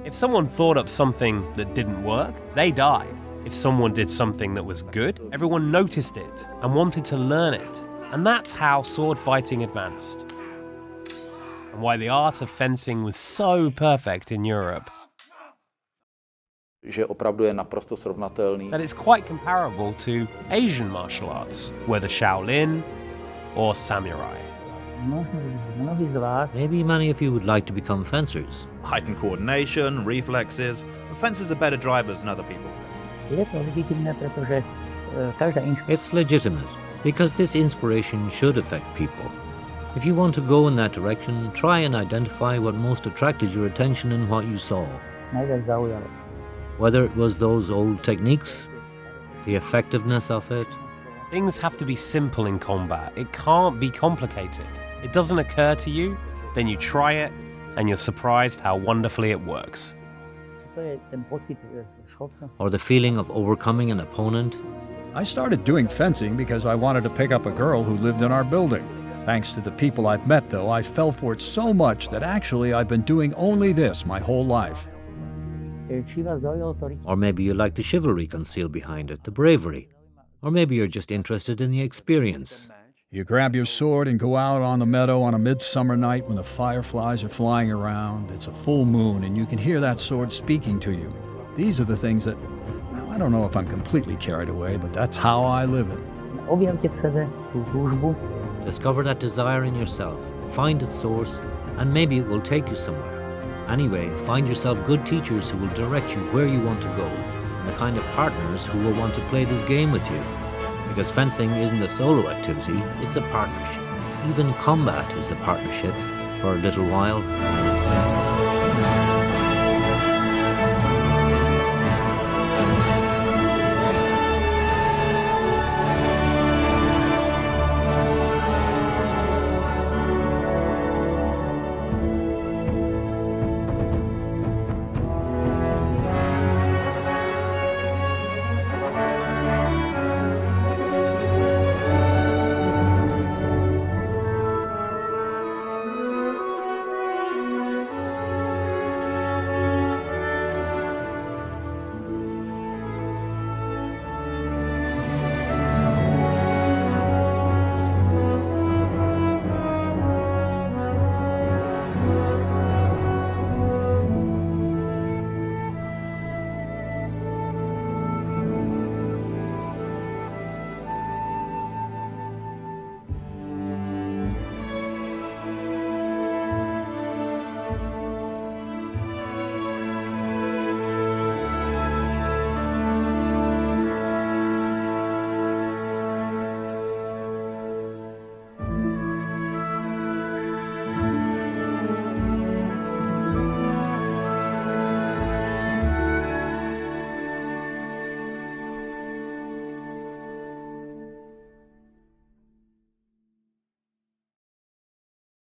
Speaker 8: If someone thought up something that didn't work, they died. If someone did something that was good, everyone noticed it and wanted to learn it. And that's how sword fighting advanced. And why the art of fencing was so perfect in Europe. That it's quite comparable to Asian martial arts, whether Shaolin or samurai.
Speaker 1: Maybe many of you would like to become fencers.
Speaker 7: Heightened coordination, reflexes. Fencers are better drivers than other people.
Speaker 1: It's legitimate, because this inspiration should affect people. If you want to go in that direction, try and identify what most attracted your attention in what you saw. Whether it was those old techniques, the effectiveness of it.
Speaker 8: Things have to be simple in combat. It can't be complicated. It doesn't occur to you, then you try it, and you're surprised how wonderfully it works.
Speaker 1: Or the feeling of overcoming an opponent,
Speaker 5: I started doing fencing because I wanted to pick up a girl who lived in our building. Thanks to the people I've met, though, I fell for it so much that actually I've been doing only this my whole life.
Speaker 1: Or maybe you like the chivalry concealed behind it, the bravery. Or maybe you're just interested in the experience.
Speaker 5: You grab your sword and go out on the meadow on a midsummer night when the fireflies are flying around. It's a full moon and you can hear that sword speaking to you. These are the things that, well, I don't know if I'm completely carried away, but that's how I live it.
Speaker 1: Discover that desire in yourself, find its source, and maybe it will take you somewhere. Anyway, find yourself good teachers who will direct you where you want to go, and the kind of partners who will want to play this game with you. Because fencing isn't a solo activity, it's a partnership. Even combat is a partnership for a little while.